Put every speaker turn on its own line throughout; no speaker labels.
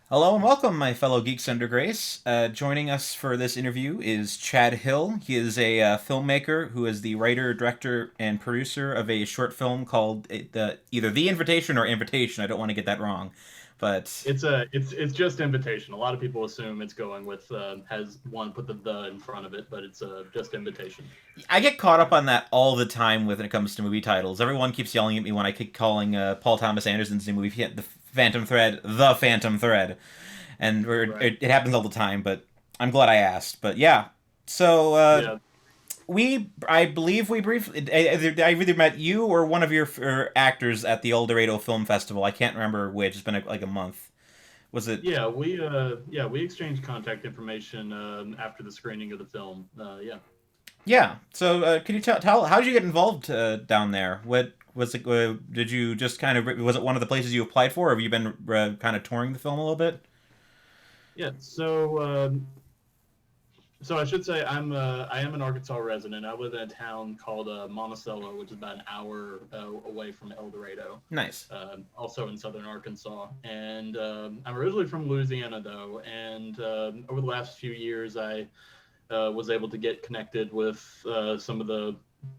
Hello and welcome, my fellow Geeks Under Grace. Joining us for this interview is Chad Hill. He is a filmmaker who is the writer, director, and producer of a short film called either The Invitation or Invitation. I don't want to get that wrong, but
It's just invitation. A lot of people assume it's going with has one put the in front of it, but it's just invitation.
I get caught up on that all the time when it comes to movie titles. Everyone keeps yelling at me when I keep calling Paul Thomas Anderson's new movie, The Phantom Thread, The Phantom Thread, and
Right.
it happens all the time. But I'm glad I asked. But yeah, so
Yeah.
I believe we briefly, I either met you or one of your actors at the Dorado Film Festival. I can't remember which. It's been like a month. Was it?
Yeah, we exchanged contact information after the screening of the film. Yeah.
Yeah. So could you tell how did you get involved down there? What was it? Did you just kind of was it one of the places you applied for, or have you been kind of touring the film a little bit?
Yeah. So I should say I am an Arkansas resident. I live in a town called Monticello, which is about an hour away from El Dorado,
Nice.
also in southern Arkansas. And I'm originally from Louisiana, though. And over the last few years, I was able to get connected with some of the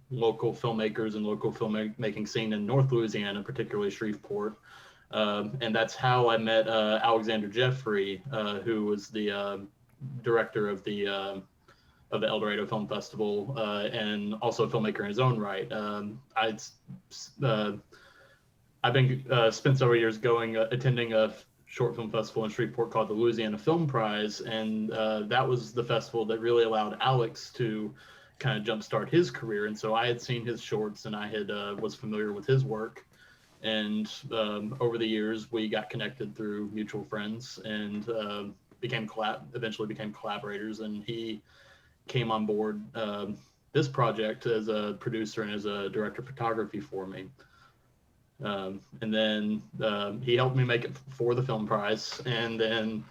local filmmakers and local filmmaking scene in North Louisiana, particularly Shreveport. And that's how I met Alexander Jeffrey, who was the director of the El Dorado Film Festival, and also a filmmaker in his own right. Uh, I've been spent several years going attending a short film festival in Shreveport called the Louisiana Film Prize, and that was the festival that really allowed Alex to kind of jumpstart his career. And so I had seen his shorts, and I had was familiar with his work. And over the years, we got connected through mutual friends, and eventually became collaborators. And he came on board this project as a producer and as a director of photography for me. And then he helped me make it for the film prize. And then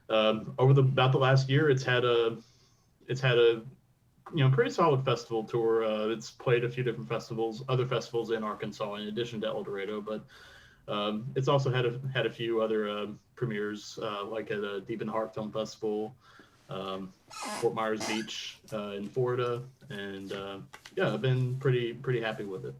over the about the last year, it's had a pretty solid festival tour. It's played a few different festivals, other festivals in Arkansas in addition to El Dorado, but it's also had a few other premieres, like at a Deep in the Heart Film Festival, Fort Myers Beach in Florida, and yeah, I've been pretty happy with it.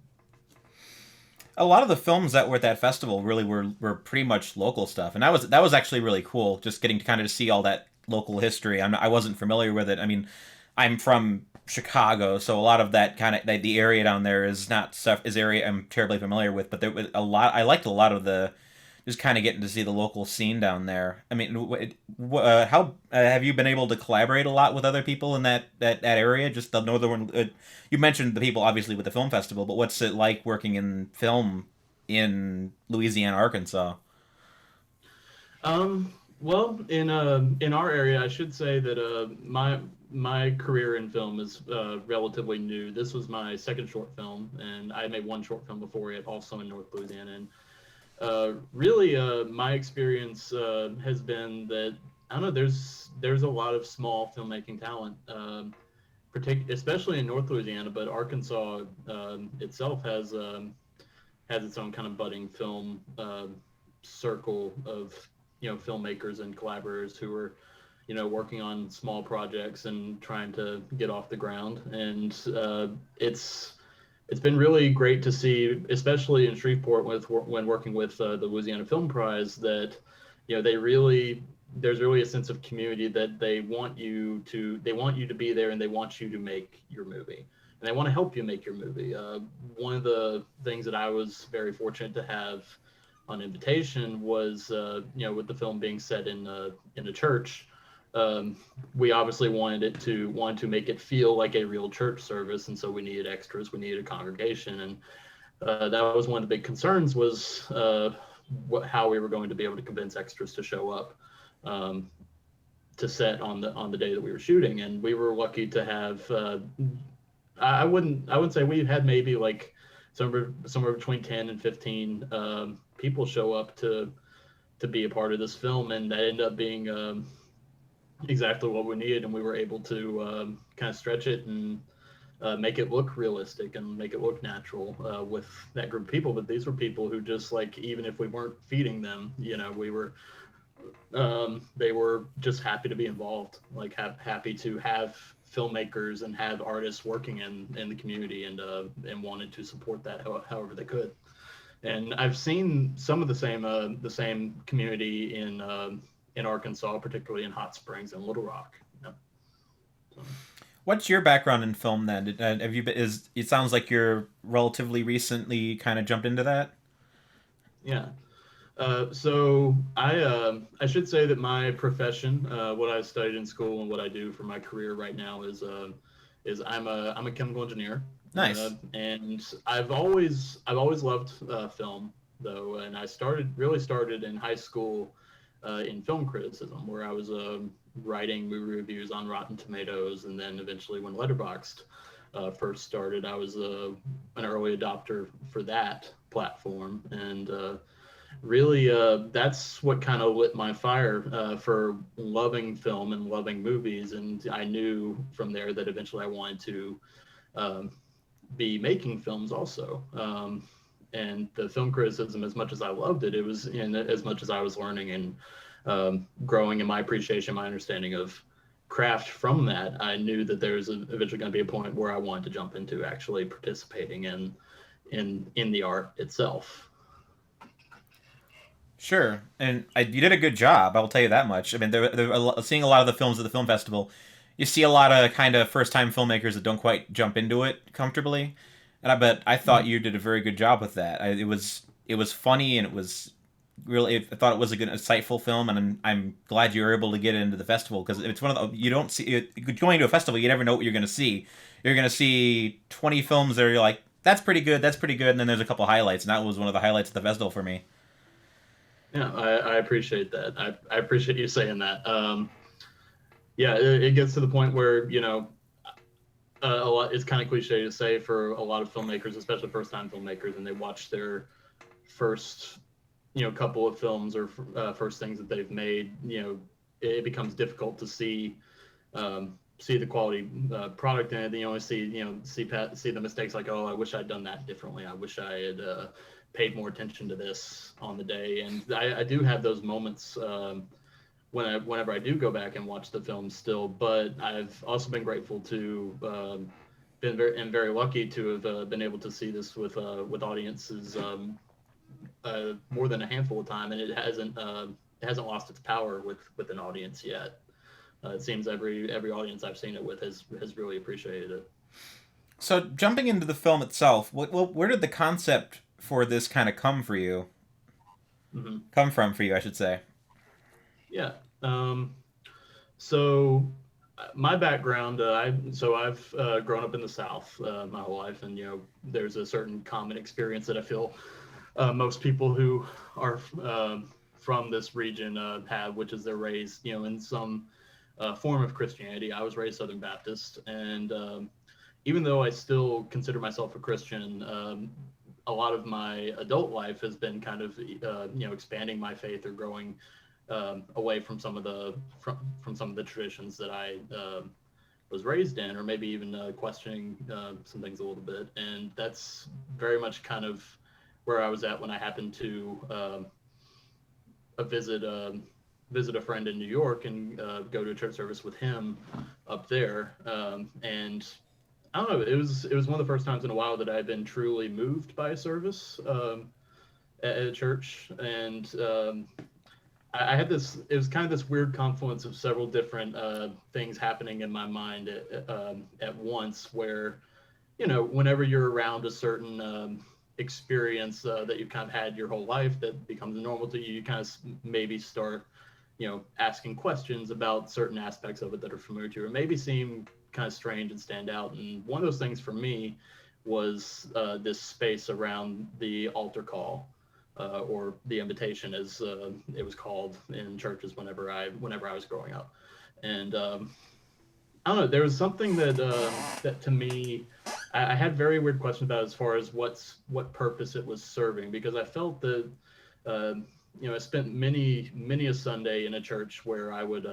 A lot of the films that were at that festival really were pretty much local stuff, and that was actually really cool. Just getting to kind of see all that local history. I wasn't familiar with it. I mean, I'm from Chicago, so a lot of that kind of the area down there is not stuff is area I'm terribly familiar with. But there was a lot. I liked a lot of the just kind of getting to see the local scene down there. I mean, how have you been able to collaborate a lot with other people in that area? Just the northern. You mentioned the people obviously with the film festival, but what's it like working in film in Louisiana, Arkansas?
Well, in our area, I should say that my career in film is relatively new. This was my second short film, and I made one short film before it, also in North Louisiana. And really, my experience has been that I don't know. There's a lot of small filmmaking talent, especially in North Louisiana, but Arkansas itself has its own kind of budding film circle of filmmakers and collaborators who are working on small projects and trying to get off the ground. And it's been really great to see, especially in Shreveport, when working with the Louisiana Film Prize, that they really there's really a sense of community that they want you to be there, and they want you to make your movie, and they want to help you make your movie. One of the things that I was very fortunate to have on invitation was with the film being set in a church. um, we obviously wanted to make it feel like a real church service, and so we needed extras, we needed a congregation. And that was one of the big concerns, was how we were going to be able to convince extras to show up um, to set on the day that we were shooting. And we were lucky to have I wouldn't say we had maybe like somewhere between 10 and 15 people show up to be a part of this film, and that ended up being exactly what we needed. And we were able to kind of stretch it and make it look realistic and make it look natural with that group of people. But these were people who, just like, even if we weren't feeding them, we were They were just happy to be involved, like happy to have filmmakers and have artists working in the community, and wanted to support that however they could. And I've seen some of the same community in Arkansas, particularly in Hot Springs and Little Rock. You know? So,
What's your background in film then? Have you been, is it sounds like you're relatively recently kind of jumped into that?
yeah. So I should say that my profession, what I studied in school and what I do for my career right now is I'm a chemical engineer,
Nice.
and I've always loved film though, and I really started in high school in film criticism, where I was writing movie reviews on Rotten Tomatoes, and then eventually when Letterboxd first started, I was an early adopter for that platform, and really that's what kind of lit my fire for loving film and loving movies. And I knew from there that eventually I wanted to um, be making films also. And the film criticism, as much as I loved it, it was in as much as I was learning and growing in my appreciation, my understanding of craft from that. I knew that there was eventually going to be a point where I wanted to jump into actually participating in the art itself.
Sure, and you did a good job. I will tell you that much. I mean, seeing a lot of the films at the film festival, you see a lot of kind of first time filmmakers that don't quite jump into it comfortably, and I thought
Mhm.
you did a very good job with that. It was funny and it was really I thought it was a good insightful film, and I'm glad you were able to get into the festival because it's one of the you don't see it, going to a festival you never know what you're going to see. You're going to see 20 films that are like that's pretty good, and then there's a couple highlights, and that was one of the highlights of the festival for me.
Yeah, I appreciate that. I appreciate you saying that. Yeah, it gets to the point where a lot. It's kind of cliche to say for a lot of filmmakers, especially first-time filmmakers, and they watch their first couple of films or first things that they've made. It becomes difficult to see the quality product in it. Then you only see see the mistakes, like, oh, I wish I'd done that differently. I wish I had paid more attention to this on the day. And I do have those moments whenever I do go back and watch the film still. But I've also been grateful to been very lucky to have been able to see this with audiences more than a handful of time, and it hasn't lost its power with an audience yet. It seems every audience I've seen it with has really appreciated it.
So jumping into the film itself, where did the concept for this kind of come for you?
Hmm.
Come from for you, I should say.
Yeah. Um, so my background, I've grown up in the South my whole life, and there's a certain common experience that I feel most people who are from this region have, which is they're raised in some form of Christianity. I was raised Southern Baptist, and even though I still consider myself a Christian, a lot of my adult life has been kind of expanding my faith or growing away from from some of the traditions that I was raised in, or maybe even questioning some things a little bit. And that's very much kind of where I was at when I happened to a visit a friend in New York and go to a church service with him up there. And I don't know, it was one of the first times in a while that I've been truly moved by a service at a church. And I had this. It was kind of this weird confluence of several different things happening in my mind at once. Where whenever you're around a certain experience that you've kind of had your whole life that becomes normal to you, you kind of maybe start asking questions about certain aspects of it that are familiar to you, or maybe seem kind of strange and stand out. And one of those things for me was this space around the altar call, or the invitation, as it was called in churches whenever I was growing up. And I don't know, there was something that to me, I had very weird questions about as far as what purpose it was serving, because I felt that uh, I spent many a Sunday in a church where I would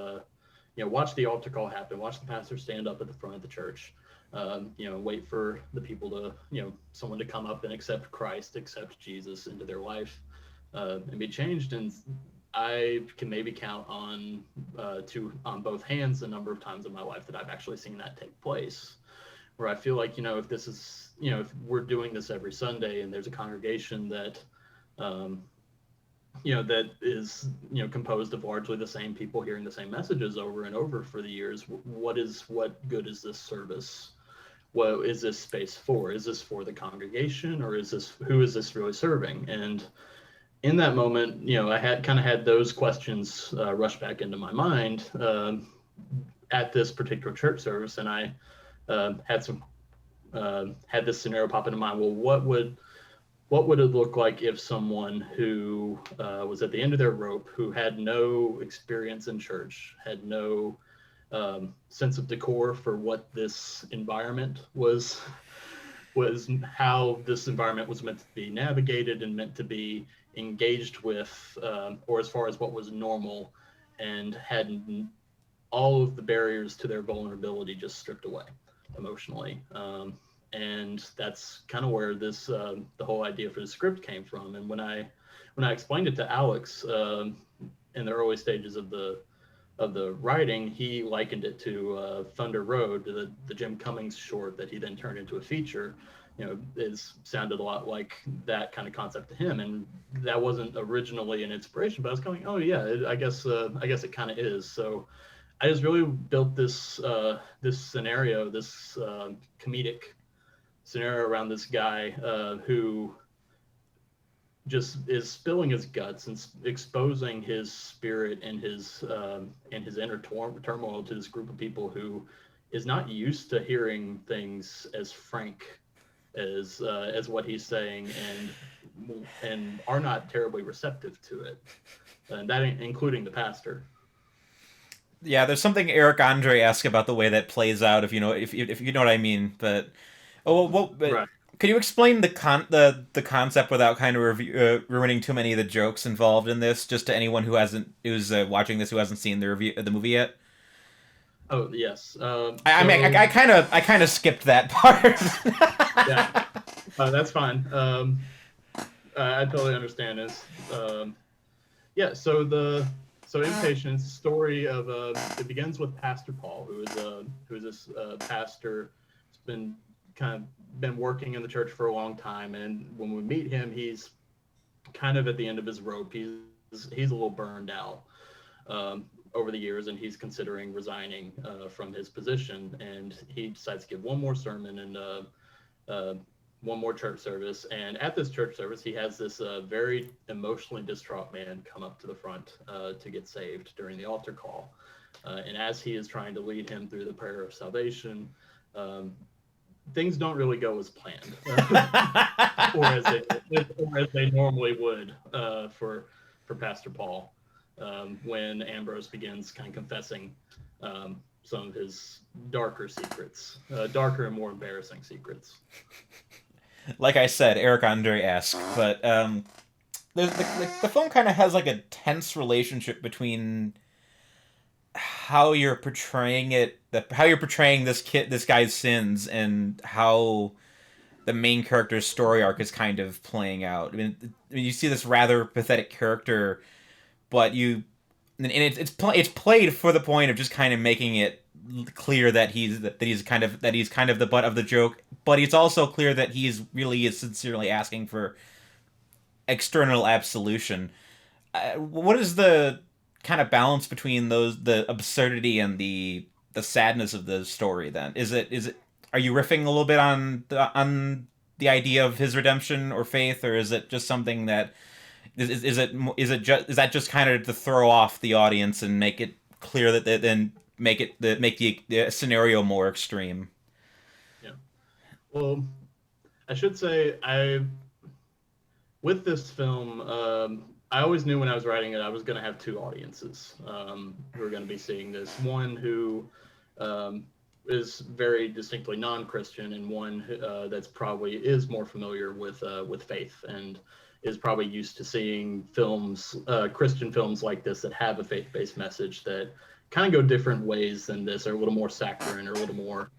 watch the altar call happen, watch the pastor stand up at the front of the church, wait for the people to, someone to come up and accept Christ, accept Jesus into their life, and be changed. And I can maybe count on both hands the number of times in my life that I've actually seen that take place. Where I feel like, if this is, if we're doing this every Sunday and there's a congregation that, um, that is, composed of largely the same people hearing the same messages over and over for the years, what good is this service? What is this space for? Is this for the congregation, or who is this really serving? And in that moment, I had kind of had those questions rush back into my mind at this particular church service, and I had this scenario pop into mind. Well, what would it look like if someone who was at the end of their rope, who had no experience in church, had no sense of decor for what this environment was how this environment was meant to be navigated and meant to be engaged with, or as far as what was normal, and had all of the barriers to their vulnerability just stripped away emotionally. And that's kind of where this the whole idea for the script came from. And when I explained it to Alex in the early stages of the writing, he likened it to Thunder Road, the Jim Cummings short that he then turned into a feature. It sounded a lot like that kind of concept to him, and that wasn't originally an inspiration. But I was going, oh yeah, I guess it kind of is. So I just really built this scenario, this comedic scenario around this guy who just is spilling his guts and exposing his spirit and his inner turmoil to this group of people who is not used to hearing things as frank as what he's saying, and are not terribly receptive to it, and that including the pastor.
Yeah, there's something Eric Andre asked about the way that plays out, if you know what I mean. But but
Right.
can you explain the concept without kind of ruining too many of the jokes involved in this, just to anyone who's watching this who hasn't seen the movie yet?
Oh yes.
I mean, I kind of skipped that part.
Yeah, that's fine. I totally understand this. Yeah, so Impatient is a story of it begins with Pastor Paul, who is this pastor who's been working in the church for a long time, and when we meet him, he's kind of at the end of his rope. He's a little burned out over the years, and he's considering resigning from his position, and he decides to give one more sermon and one more church service. And at this church service, he has this very emotionally distraught man come up to the front to get saved during the altar call. And as he is trying to lead him through the prayer of salvation, things don't really go as planned, or as they normally would for Pastor Paul, when Ambrose begins kind of confessing some of his darker secrets, darker and more embarrassing secrets.
Like I said, Eric Andre asked, but the film kind of has like a tense relationship between how you're portraying this guy's sins, and how the main character's story arc is kind of playing out. I mean, you see this rather pathetic character, but it's played for the point of just kind of making it clear that he's kind of the butt of the joke, but it's also clear that he's really is sincerely asking for external absolution. What is the kind of balance between the absurdity and the sadness of the story? Then is it are you riffing a little bit on the idea of his redemption or faith, or is it just something that is that just kind of to throw off the audience and make it clear that then make the scenario more extreme?
Yeah. Well, I should say with this film, I always knew when I was writing it, I was going to have two audiences who are going to be seeing this. One who is very distinctly non-Christian, and one that's probably is more familiar with faith and is probably used to seeing films, Christian films like this that have a faith-based message that kind of go different ways than this, or a little more saccharine, or a little more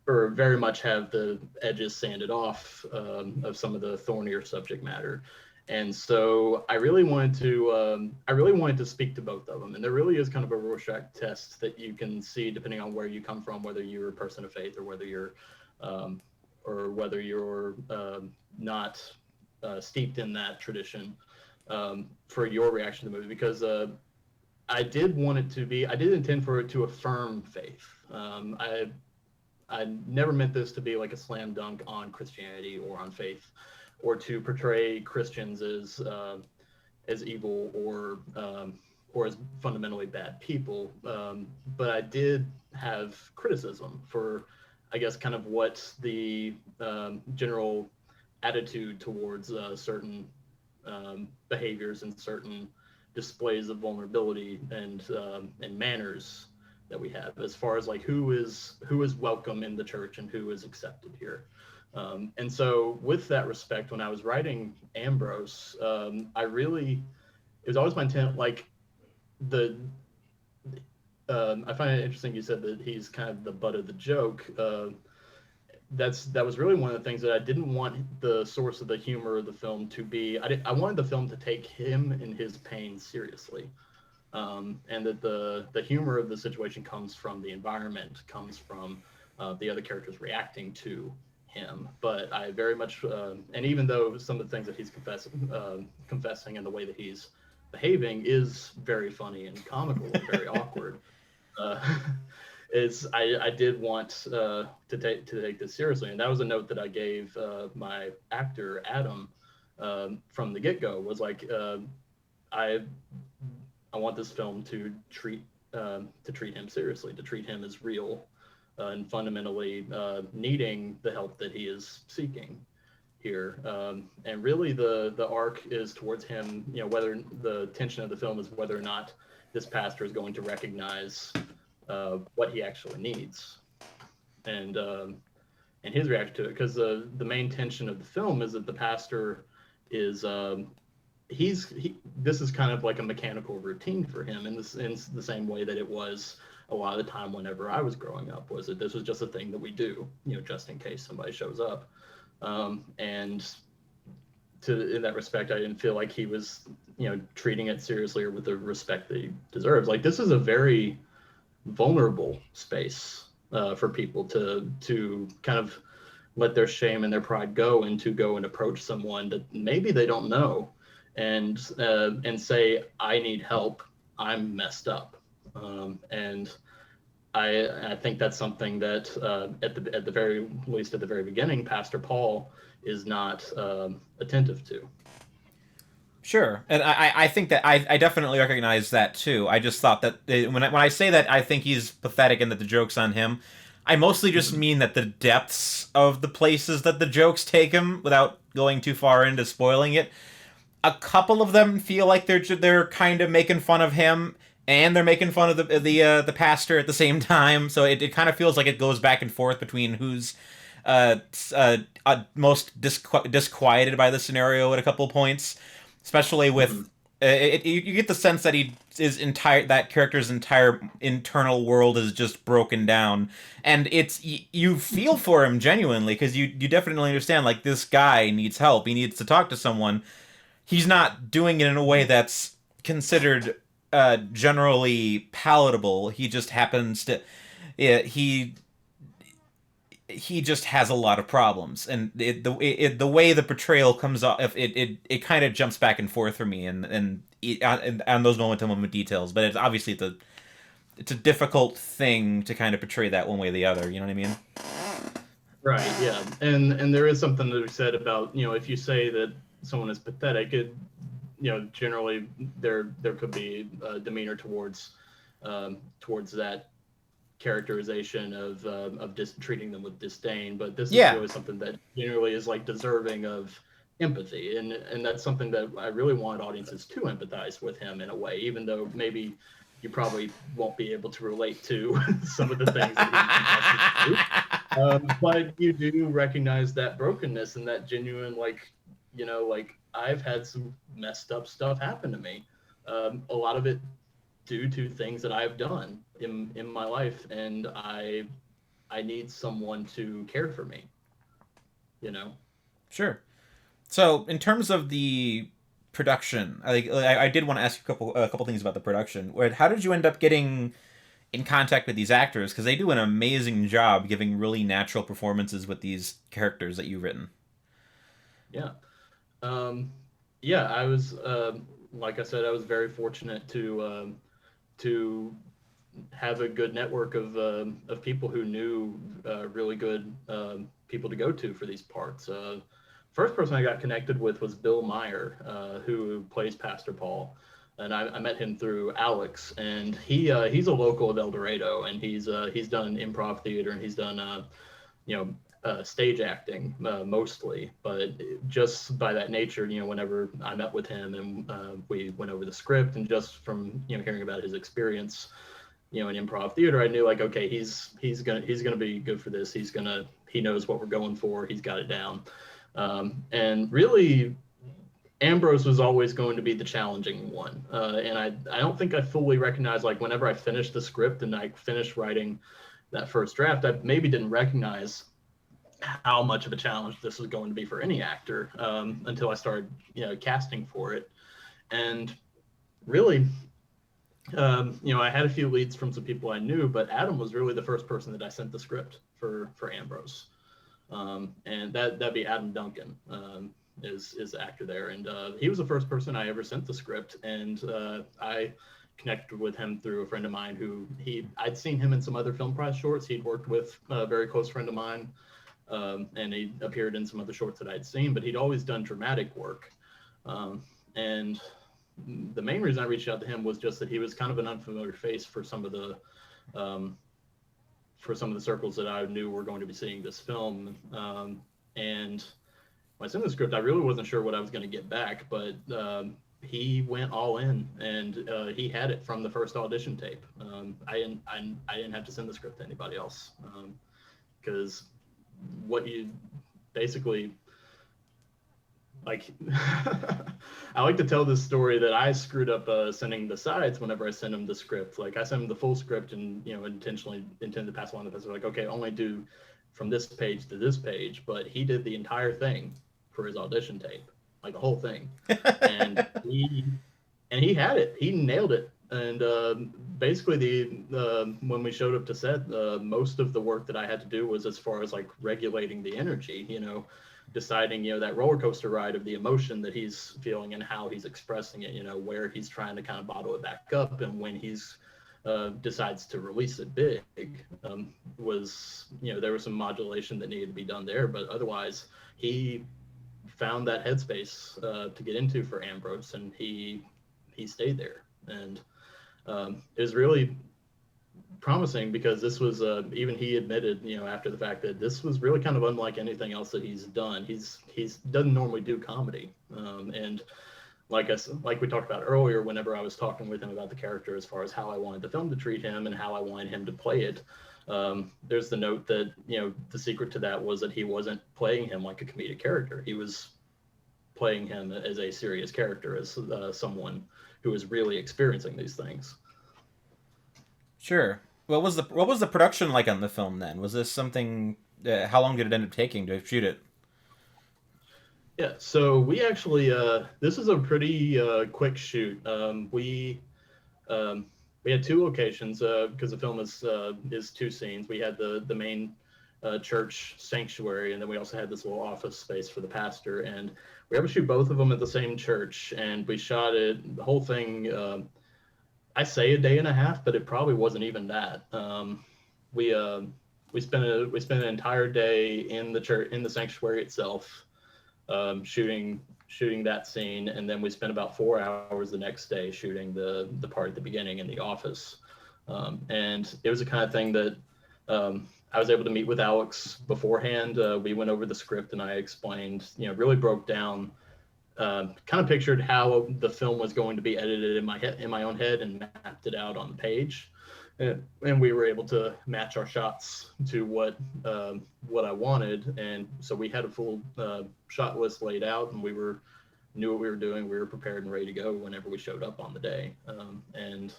or very much have the edges sanded off of some of the thornier subject matter. And so I really wanted to speak to both of them. And there really is kind of a Rorschach test that you can see depending on where you come from, whether you're a person of faith um, or whether you're not steeped in that tradition, for your reaction to the movie. Because I did intend for it to affirm faith. I never meant this to be like a slam dunk on Christianity or on faith, or to portray Christians as evil or as fundamentally bad people. But I did have criticism for, I guess, kind of what the general attitude towards certain behaviors and certain displays of vulnerability and manners that we have, as far as like who is welcome in the church and who is accepted here. And so with that respect, when I was writing Ambrose, it was always my intent, like the I find it interesting you said that he's kind of the butt of the joke. That was really one of the things that I didn't want the source of the humor of the film to be. I wanted the film to take him and his pain seriously, and that the humor of the situation comes from the environment, comes from the other characters reacting to him. But I very much, and even though some of the things that he's confessing and the way that he's behaving is very funny and comical and very awkward, uh, I did want to take this seriously, and that was a note that I gave my actor Adam from the get go. Was like, I I want this film to treat him seriously, to treat him as real, and fundamentally needing the help that he is seeking here. And really, the arc is towards him. You know, whether the tension of the film is whether or not this pastor is going to recognize what he actually needs, and his reaction to it. Because the main tension of the film is that the pastor is this is kind of like a mechanical routine for him in the same way that it was a lot of the time whenever I was growing up, was that this was just a thing that we do, you know, just in case somebody shows up. And in that respect, I didn't feel like he was, you know, treating it seriously or with the respect that he deserves. Like, this is a very vulnerable space for people to kind of let their shame and their pride go and to go and approach someone that maybe they don't know and say, I need help, I'm messed up. And I think that's something that at the very least, at the very beginning, Pastor Paul is not attentive to.
Sure, and I think that I definitely recognize that too. I just thought that when I say that I think he's pathetic and that the joke's on him, I mostly just mean that the depths of the places that the jokes take him, without going too far into spoiling it, a couple of them feel like they're kind of making fun of him, and they're making fun of the pastor at the same time. So it kind of feels like it goes back and forth between who's most disquieted by the scenario at a couple of points, especially with you get the sense that that character's entire internal world is just broken down, and you feel for him genuinely, because you definitely understand, like, this guy needs help, he needs to talk to someone. He's not doing it in a way that's considered generally palatable. He just happens to he just has a lot of problems, and the way the portrayal comes off, it kind of jumps back and forth for me, and on those moment-to-moment details. But it's obviously it's a difficult thing to kind of portray that one way or the other. You know what I mean?
Right. Yeah. And there is something to be said about, you know, if you say that someone is pathetic, you know, generally there could be a demeanor towards that characterization of treating them with disdain. But this is really something that generally is like deserving of empathy, and that's something that I really want audiences to empathize with him in a way, even though maybe you probably won't be able to relate to some of the things that he but you do recognize that brokenness and that genuine, like, you know, like, I've had some messed up stuff happen to me, a lot of it due to things that I've done in my life, and I need someone to care for me, you know.
Sure. So, in terms of the production. I did want to ask you a couple things about the production. How did you end up getting in contact with these actors? Because they do an amazing job giving really natural performances with these characters that you've written.
Yeah. Um, yeah, I was like I said, I was very fortunate to have a good network of people who knew really good people to go to for these parts. First person I got connected with was Bill Meyer, who plays Pastor Paul, and I met him through Alex, and he's a local of El Dorado, and he's done improv theater, and he's done you know stage acting mostly, but just by that nature, whenever I met with him and we went over the script, and just from hearing about his experience in improv theater, I knew like, okay, he's gonna be good for this. He knows what we're going for. He's got it down. And really, Ambrose was always going to be the challenging one. And I don't think I fully recognized, like, whenever I finished the script and I finished writing that first draft, I maybe didn't recognize how much of a challenge this was going to be for any actor until I started casting for it. And really, I had a few leads from some people I knew, but Adam was really the first person that I sent the script for Ambrose, and that'd be Adam Duncan, is the actor there, and he was the first person I ever sent the script, and I connected with him through a friend of mine who I'd seen him in some other film prize shorts. He'd worked with a very close friend of mine, and he appeared in some other shorts that I'd seen, but he'd always done dramatic work, and the main reason I reached out to him was just that he was kind of an unfamiliar face for some of the circles that I knew were going to be seeing this film. And when I sent the script, I really wasn't sure what I was going to get back, but he went all in, and he had it from the first audition tape. I didn't have to send the script to anybody else, because what you basically like I like to tell this story that I screwed up sending the sides whenever I sent him the script. Like, I sent him the full script and intentionally intended to pass along the passage, like, okay, only do from this page to this page, but he did the entire thing for his audition tape, like the whole thing. and he had it. He nailed it. And basically, when we showed up to set, most of the work that I had to do was as far as like regulating the energy, deciding, that roller coaster ride of the emotion that he's feeling and how he's expressing it, where he's trying to kind of bottle it back up, and when he's decides to release it big, was, there was some modulation that needed to be done there, but otherwise he found that headspace to get into for Ambrose, and he stayed there. And it was really promising, because this was even he admitted after the fact that this was really kind of unlike anything else that he's done. He's doesn't normally do comedy, and like we talked about earlier, whenever I was talking with him about the character as far as how I wanted the film to treat him and how I wanted him to play it, there's the note that the secret to that was that he wasn't playing him like a comedic character. He was playing him as a serious character, as someone who is really experiencing these things.
Sure. What was the production like on the film then? Was this something? How long did it end up taking to shoot it?
Yeah, so we actually this is a pretty quick shoot. We had two locations because the film is two scenes. We had the main church sanctuary, and then we also had this little office space for the pastor. And we had to shoot both of them at the same church, and we shot it, the whole thing. I say a day and a half, but it probably wasn't even that. We spent an entire day in the church, in the sanctuary itself, shooting that scene, and then we spent about 4 hours the next day shooting the part at the beginning in the office. And it was the kind of thing that I was able to meet with Alex beforehand. We went over the script, and I explained, really broke down, kind of pictured how the film was going to be edited in my own head, and mapped it out on the page. And we were able to match our shots to what I wanted, and so we had a full shot list laid out, and knew what we were doing. We were prepared and ready to go whenever we showed up on the day. And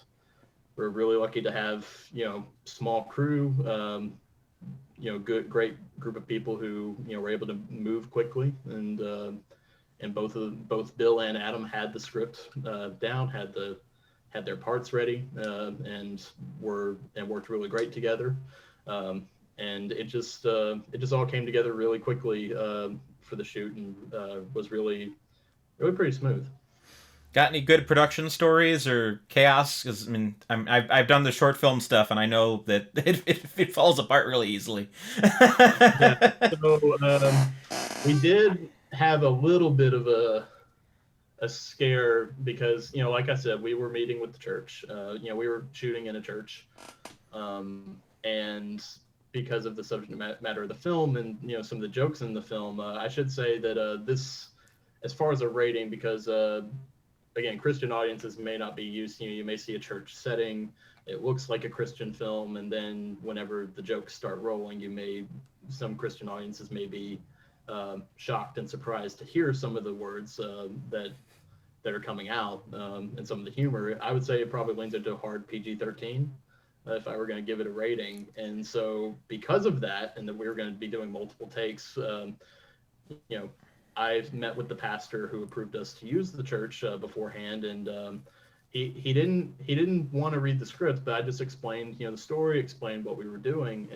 we're really lucky to have small crew, great group of people who were able to move quickly, and and both Bill and Adam had the script down, had their parts ready, and worked really great together. And it just all came together really quickly for the shoot, and was really pretty smooth.
Got any good production stories or chaos? Because I mean, I've done the short film stuff, and I know that it falls apart really easily.
Yeah. So we did have a little bit of a scare because, like I said, we were meeting with the church. We were shooting in a church, and because of the subject matter of the film and some of the jokes in the film, I should say that this, as far as a rating, because again, Christian audiences may not be used. You may see a church setting, it looks like a Christian film, and then whenever the jokes start rolling, some Christian audiences may be shocked and surprised to hear some of the words that are coming out, and some of the humor. I would say it probably leans into a hard PG-13 if I were going to give it a rating. And so because of that, and that we were going to be doing multiple takes, I've met with the pastor who approved us to use the church beforehand, and he didn't want to read the script, but I just explained the story, explained what we were doing,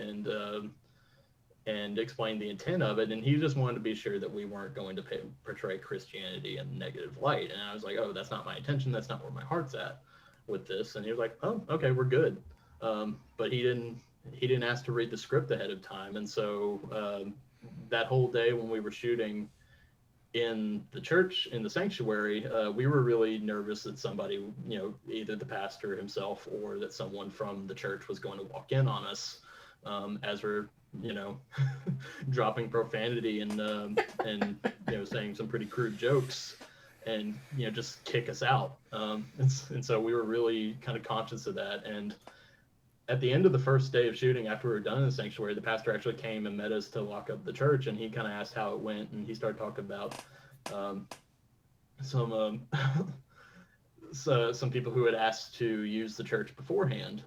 and explained the intent of it, and he just wanted to be sure that we weren't going to portray Christianity in a negative light. And I was like, oh, that's not my intention, that's not where my heart's at with this. And he was like, oh, okay, we're good. But he didn't ask to read the script ahead of time, and so that whole day when we were shooting in the church, in the sanctuary, we were really nervous that somebody, either the pastor himself or that someone from the church was going to walk in on us as we're, dropping profanity and saying some pretty crude jokes, and just kick us out. And so we were really kind of conscious of that. And at the end of the first day of shooting, after we were done in the sanctuary, the pastor actually came and met us to lock up the church, and he kind of asked how it went, and he started talking about some people who had asked to use the church beforehand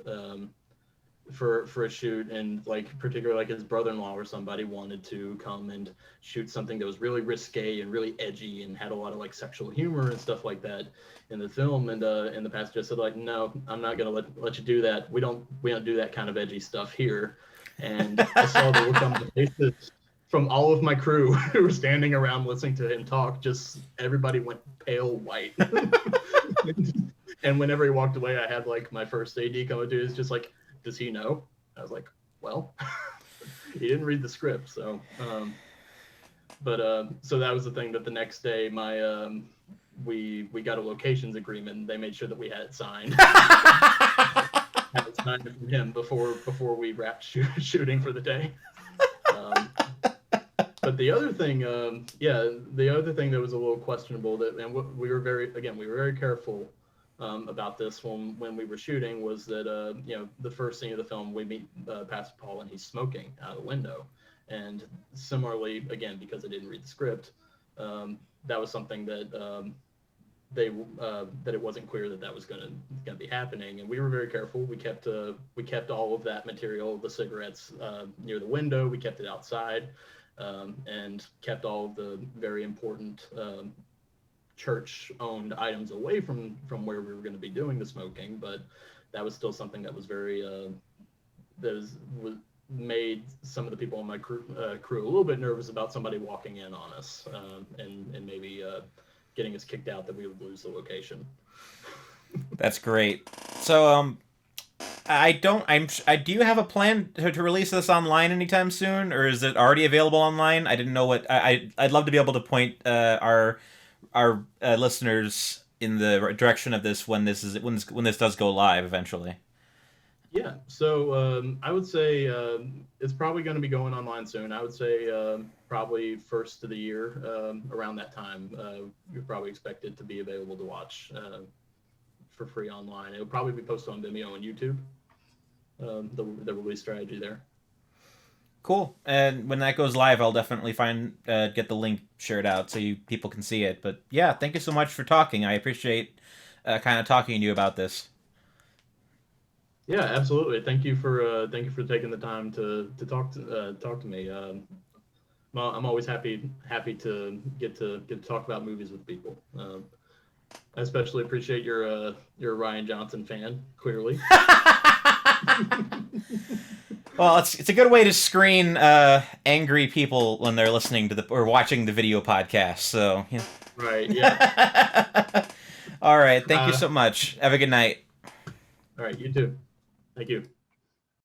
for a shoot, and particularly his brother-in-law or somebody wanted to come and shoot something that was really risque and really edgy and had a lot of sexual humor and stuff like that in the film, and the pastor just said no, I'm not gonna let you do that. We don't do that kind of edgy stuff here. And I saw the look on the faces from all of my crew who were standing around listening to him talk. Just everybody went pale white. And whenever he walked away, I had my first AD come to, is just does he know? I was like, well, he didn't read the script. So so that was the thing, that the next day we got a locations agreement, and they made sure that we had it signed. Had it signed from him before we wrapped shooting for the day. But the other thing, the other thing that was a little questionable, and we were very careful about this when we were shooting, was that the first scene of the film, we meet Pastor Paul, and he's smoking out the window. And similarly, again, because I didn't read the script, that was something that that it wasn't clear that was going to be happening. And we were very careful. We kept all of that material, the cigarettes, near the window. We kept it outside, and kept all of the very important church-owned items away from where we were going to be doing the smoking. But that was still something that was very made some of the people on my crew a little bit nervous about somebody walking in on us, and maybe getting us kicked out, that we would lose the location.
That's great. So do you have a plan to release this online anytime soon, or is it already available online? I didn't know what I'd love to be able to point our listeners in the direction of this when this does go live eventually.
Yeah, so I would say it's probably going to be going online soon. I would say probably first of the year, around that time, you probably expect it to be available to watch for free online. It'll probably be posted on Vimeo and YouTube, the release strategy there.
Cool. And when that goes live, I'll definitely get the link shared out so people can see it. But yeah, thank you so much for talking. I appreciate kind of talking to you about this.
Yeah, absolutely. Thank you for taking the time to talk to me. Well, I'm always happy to get to talk about movies with people. I especially appreciate you're a Ryan Johnson fan, clearly.
Well, it's a good way to screen angry people when they're listening to or watching the video podcast. So, yeah.
Right. Yeah.
All right. Thank you so much. Have a good night.
All right. You too. Thank you.